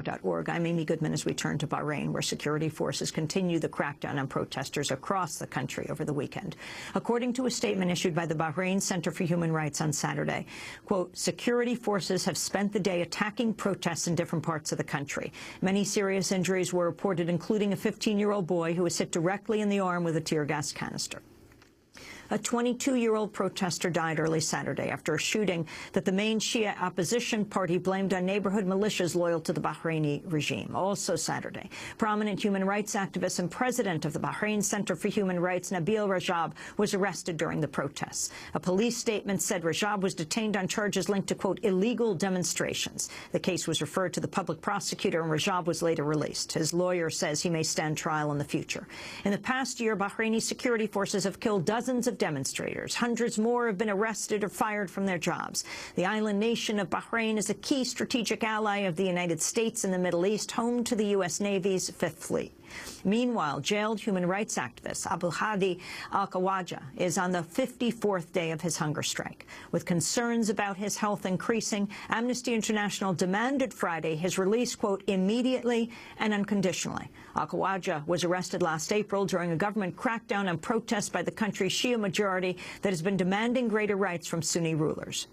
bahrainnow.org. I'm Amy Goodman as we turn to Bahrain, where security forces continue the crackdown on protesters across the country over the weekend. According to a statement issued by the Bahrain Center for Human Rights on Saturday, quote, security forces have spent the day attacking protests in different parts of the country. Many serious injuries were reported, including a 15-year-old boy who was hit directly in the arm with a tear gas canister. A 22-year-old protester died early Saturday after a shooting that the main Shia opposition party blamed on neighborhood militias loyal to the Bahraini regime. Also Saturday, prominent human rights activist and president of the Bahrain Center for Human Rights, Nabeel Rajab, was arrested during the protests. A police statement said Rajab was detained on charges linked to, quote, illegal demonstrations. The case was referred to the public prosecutor, and Rajab was later released. His lawyer says he may stand trial in the future. In the past year, Bahraini security forces have killed dozens of demonstrators. Hundreds more have been arrested or fired from their jobs. The island nation of Bahrain is a key strategic ally of the United States in the Middle East, home to the U.S. Navy's Fifth Fleet. Meanwhile, jailed human rights activist Abdulhadi Alkhawaja is on the 54th day of his hunger strike. With concerns about his health increasing, Amnesty International demanded Friday his release, quote, immediately and unconditionally. Alkhawaja was arrested last April during a government crackdown on protests by the country's Shia majority that has been demanding greater rights from Sunni rulers.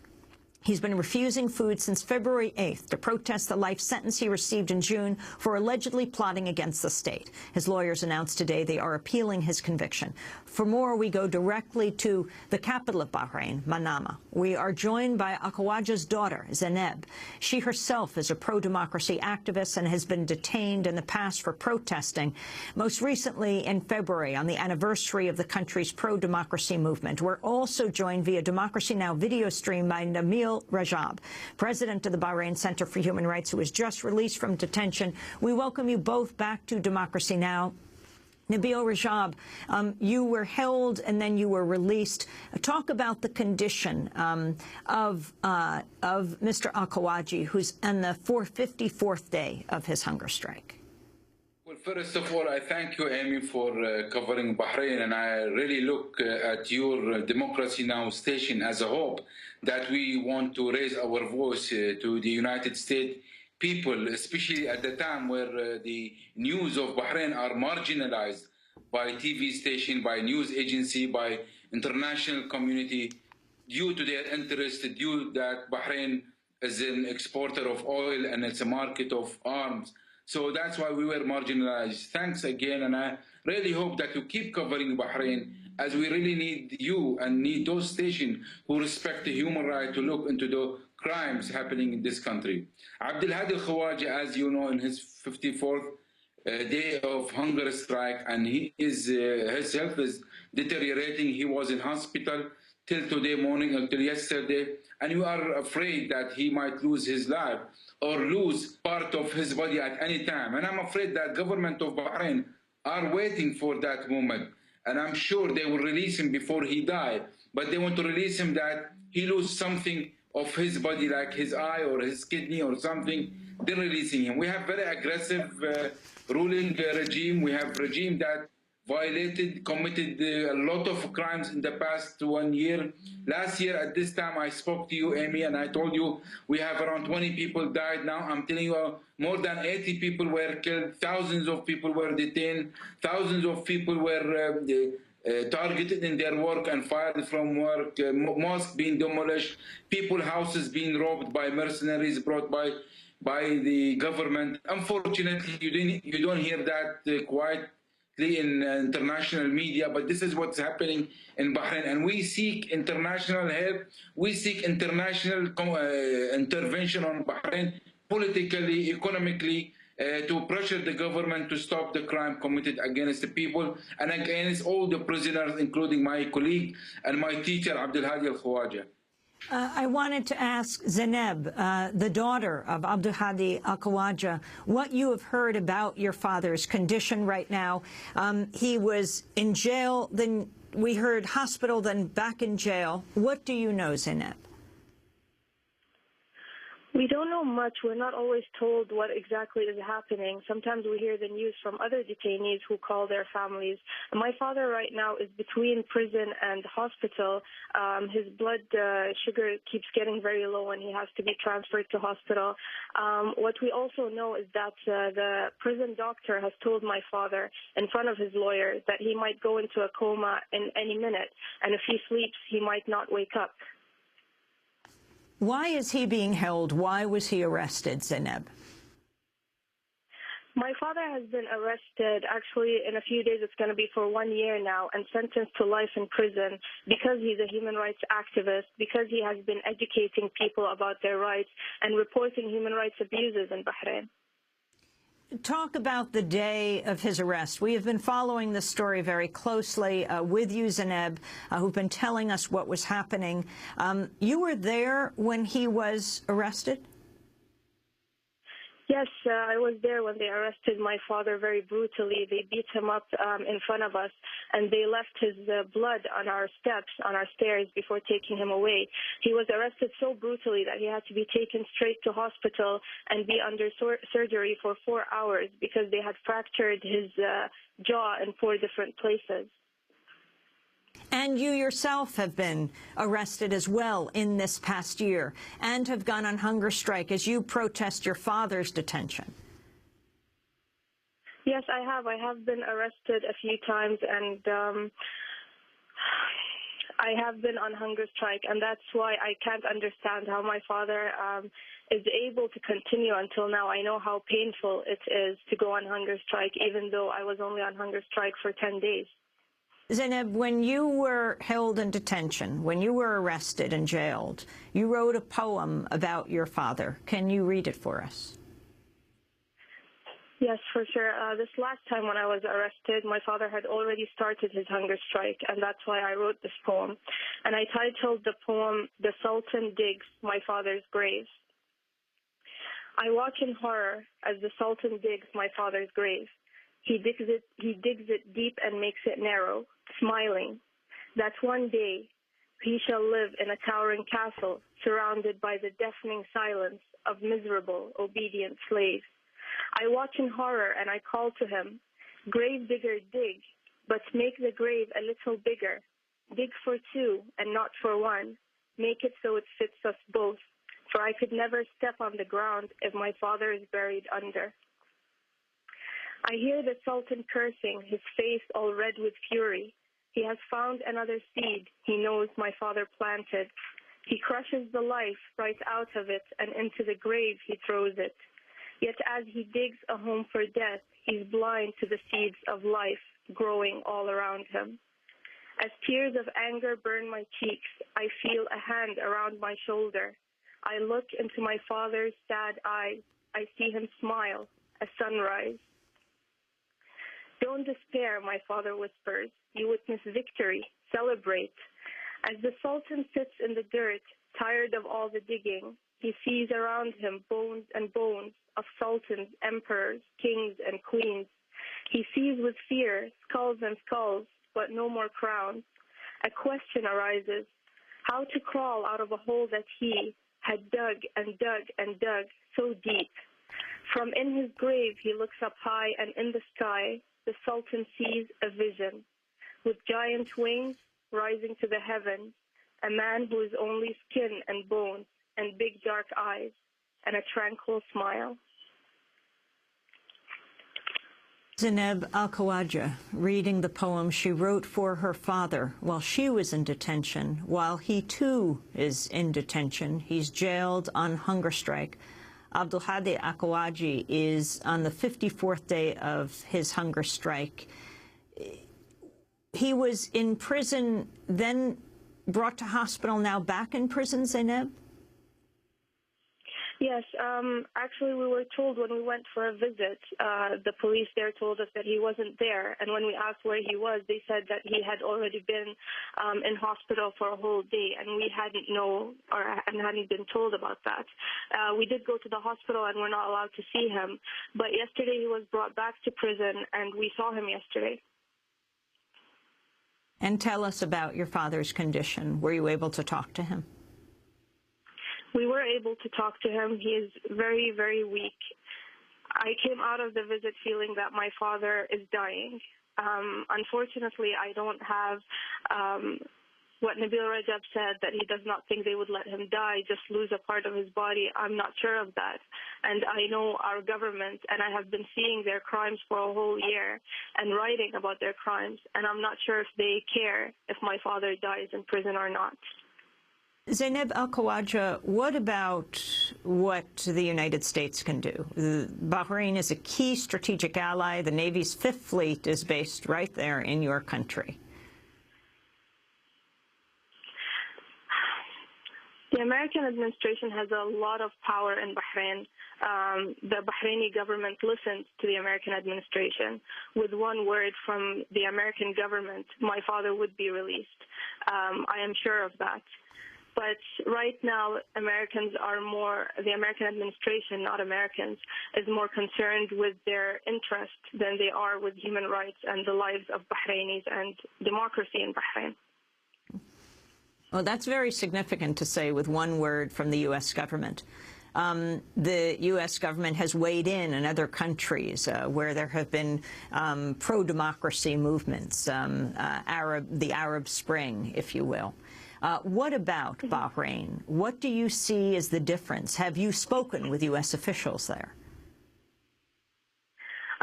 He's been refusing food since February 8th to protest the life sentence he received in June for allegedly plotting against the state. His lawyers announced today they are appealing his conviction. For more, we go directly to the capital of Bahrain, Manama. We are joined by Alkhawaja's daughter, Zainab. She herself is a pro-democracy activist and has been detained in the past for protesting, most recently in February on the anniversary of the country's pro-democracy movement. We're also joined via Democracy Now! Video stream by Nabeel Rajab, president of the Bahrain Center for Human Rights, who was just released from detention. We welcome you both back to Democracy Now! Nabeel Rajab, you were held and then you were released. Talk about the condition of Mr. Alkhawaji, who's on the 54th day of his hunger strike. Well, first of all, I thank you, Amy, for covering Bahrain, and I really look at your Democracy Now! Station as a hope that we want to raise our voice to the United States people, especially at the time where the news of Bahrain are marginalized by TV station, by news agency, by international community, due to their interest, due that Bahrain is an exporter of oil and it's a market of arms. So that's why we were marginalized. Thanks again, and I really hope that you keep covering Bahrain, as we really need you and need those stations who respect the human right to look into the crimes happening in this country. Abdulhadi Alkhawaja, as you know, in his 54th day of hunger strike, and his health is deteriorating. He was in hospital till today morning, until yesterday, and we are afraid that he might lose his life or lose part of his body at any time. And I'm afraid that government of Bahrain are waiting for that moment. And I'm sure they will release him before he dies, but they want to release him that he lose something of his body, like his eye or his kidney or something, then releasing him. We have very aggressive ruling regime. We have regime that committed a lot of crimes in the past 1 year. Last year at this time I spoke to you, Amy, and I told you we have around 20 people died. Now I'm telling you more than 80 people were killed, thousands of people were detained, thousands of people were targeted in their work and fired from work, mosques being demolished, people's houses being robbed by mercenaries brought by the government. Unfortunately, you don't hear that quite in international media, but this is what's happening in Bahrain, and we seek international help. We seek international intervention on Bahrain, politically, economically, to pressure the government to stop the crime committed against the people and against all the prisoners, including my colleague and my teacher, Abdulhadi Alkhawaja. I wanted to ask Zainab, the daughter of Abdulhadi Alkhawaja, what you have heard about your father's condition right now. He was in jail, then we heard hospital, then back in jail. What do you know, Zainab? We don't know much. We're not always told what exactly is happening. Sometimes we hear the news from other detainees who call their families. My father right now is between prison and hospital. His blood sugar keeps getting very low and he has to be transferred to hospital. What we also know is that the prison doctor has told my father in front of his lawyer that he might go into a coma in any minute, and if he sleeps, he might not wake up. Why is he being held? Why was he arrested, Zainab? My father has been arrested. Actually, in a few days, it's going to be for 1 year now and sentenced to life in prison because he's a human rights activist, because he has been educating people about their rights and reporting human rights abuses in Bahrain. Talk about the day of his arrest. We have been following this story very closely with you, Zainab, who've been telling us what was happening. You were there when he was arrested? Yes, I was there when they arrested my father very brutally. They beat him up in front of us, and they left his blood on our steps, on our stairs, before taking him away. He was arrested so brutally that he had to be taken straight to hospital and be under surgery for 4 hours because they had fractured his jaw in 4 different places. And you yourself have been arrested as well in this past year and have gone on hunger strike as you protest your father's detention. Yes, I have. I have been arrested a few times, and I have been on hunger strike, and that's why I can't understand how my father is able to continue until now. I know how painful it is to go on hunger strike, even though I was only on hunger strike for 10 days. Zainab, when you were held in detention, when you were arrested and jailed, you wrote a poem about your father. Can you read it for us? Yes, for sure. This last time when I was arrested, my father had already started his hunger strike, and that's why I wrote this poem. And I titled the poem, "The Sultan Digs My Father's Grave." I watch in horror as the Sultan digs my father's grave. He digs it deep and makes it narrow, smiling that one day he shall live in a towering castle surrounded by the deafening silence of miserable, obedient slaves. I watch in horror and I call to him, "Grave digger, dig, but make the grave a little bigger. Dig for 2 and not for 1. Make it so it fits us both, for I could never step on the ground if my father is buried under." I hear the Sultan cursing, his face all red with fury. He has found another seed he knows my father planted. He crushes the life right out of it, and into the grave he throws it. Yet as he digs a home for death, he's blind to the seeds of life growing all around him. As tears of anger burn my cheeks, I feel a hand around my shoulder. I look into my father's sad eyes. I see him smile, a sunrise. "Don't despair," my father whispers. "You witness victory. Celebrate." As the Sultan sits in the dirt, tired of all the digging, he sees around him bones and bones of sultans, emperors, kings, and queens. He sees with fear skulls and skulls, but no more crowns. A question arises, how to crawl out of a hole that he had dug and dug and dug so deep. From in his grave he looks up high, and in the sky the Sultan sees a vision. With giant wings rising to the heavens, a man who is only skin and bones and big dark eyes and a tranquil smile. Zainab Alkhawaja reading the poem she wrote for her father while she was in detention, while he too is in detention. He's jailed on hunger strike. Abdulhadi Alkhawaja is on the 54th day of his hunger strike. He was in prison, then brought to hospital, now back in prison, Zainab? Yes, actually we were told when we went for a visit, the police there told us that he wasn't there, and when we asked where he was, they said that he had already been in hospital for a whole day, and we hadn't hadn't been told about that. We did go to the hospital and we're not allowed to see him, but yesterday he was brought back to prison and we saw him yesterday. And tell us about your father's condition. Were you able to talk to him? We were able to talk to him. He is very, very weak. I came out of the visit feeling that my father is dying. Unfortunately, I don't have what Nabeel Rajab said, that he does not think they would let him die, just lose a part of his body. I'm not sure of that. And I know our government, and I have been seeing their crimes for a whole year and writing about their crimes, and I'm not sure if they care if my father dies in prison or not. Zainab Alkhawaja, what about what the United States can do? Bahrain is a key strategic ally. The Navy's Fifth Fleet is based right there in your country. The American administration has a lot of power in Bahrain. The Bahraini government listens to the American administration. With one word from the American government, my father would be released. I am sure of that. But right now, Americans are more, the American administration, not Americans, is more concerned with their interest than they are with human rights and the lives of Bahrainis and democracy in Bahrain. Well, that's very significant to say with one word from the U.S. government. The U.S. government has weighed in other countries where there have been pro-democracy movements, the Arab Spring, if you will. What about Bahrain? What do you see as the difference? Have you spoken with U.S. officials there?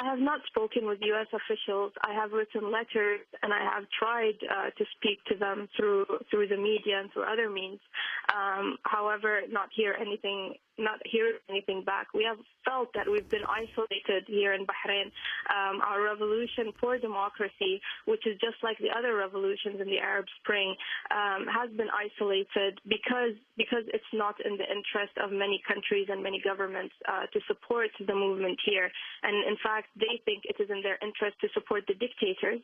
I have not spoken with U.S. officials. I have written letters, and I have tried to speak to them through the media and through other means. However, not hear anything back. We have felt that we've been isolated here in Bahrain. Our revolution for democracy, which is just like the other revolutions in the Arab Spring, has been isolated because it's not in the interest of many countries and many governments to support the movement here. And in fact, they think it is in their interest to support the dictators.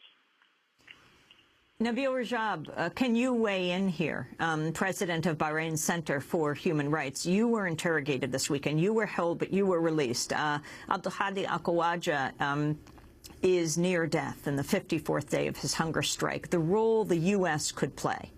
Nabeel Rajab, can you weigh in here? President of Bahrain Center for Human Rights. You were interrogated this weekend. You were held, but you were released. Abdulhadi Alkhawaja is near death in the 54th day of his hunger strike. The role the U.S. could play.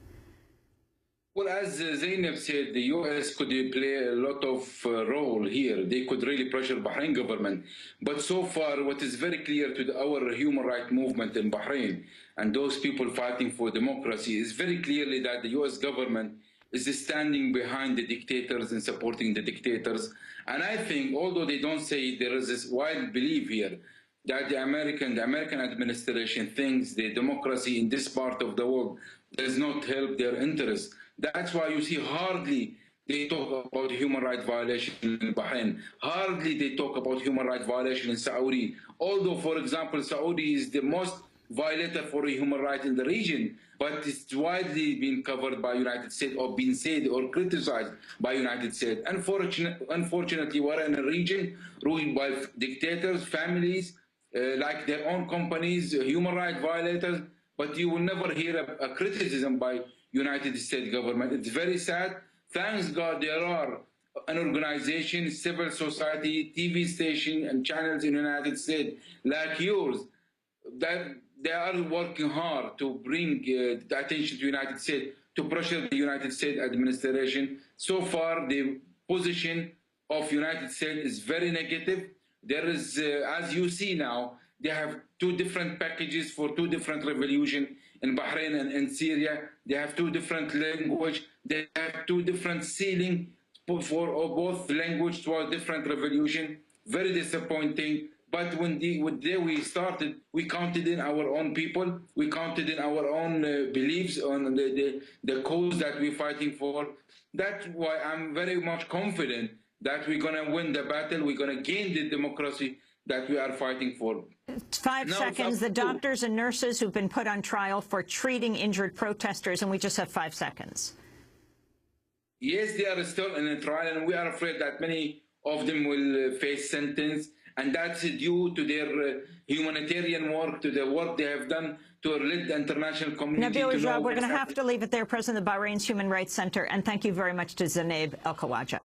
Well, as Zainab said, the U.S. could play a lot of role here. They could really pressure Bahrain government. But so far, what is very clear to our human rights movement in Bahrain and those people fighting for democracy is very clearly that the U.S. government is standing behind the dictators and supporting the dictators. And I think, although they don't say it, there is this wild belief here that the American administration thinks the democracy in this part of the world does not help their interests. That's why you see hardly they talk about human rights violation in Bahrain. Hardly they talk about human rights violation in Saudi. Although, for example, Saudi is the most violator for human rights in the region, but it's widely been covered by United States or been said or criticized by United States. Unfortunately, we're in a region ruled by dictators, families, like their own companies, human rights violators, but you will never hear a criticism by United States government. It's very sad. Thanks God there are an organization, civil society, TV station and channels in the United States like yours that they are working hard to bring the attention to the United States, to pressure the United States administration. So far, the position of United States is very negative. There is, as you see now, they have two different packages for two different revolutions in Bahrain and in Syria. They have two different language. They have two different ceiling for both language towards different revolution. Very disappointing. But when we started, we counted in our own people. We counted in our own beliefs on the cause that we're fighting for. That's why I'm very much confident that we're going to win the battle. We're going to gain the democracy that we are fighting for. 5 seconds. The doctors and nurses who've been put on trial for treating injured protesters, and we just have 5 seconds. Yes, they are still in a trial, and we are afraid that many of them will face sentence, and that's due to their humanitarian work, to the work they have done to lead the international community. Nabeel Rajab, we're going to have to leave it there, President of Bahrain's Human Rights Center, and thank you very much to Zainab Alkhawaja.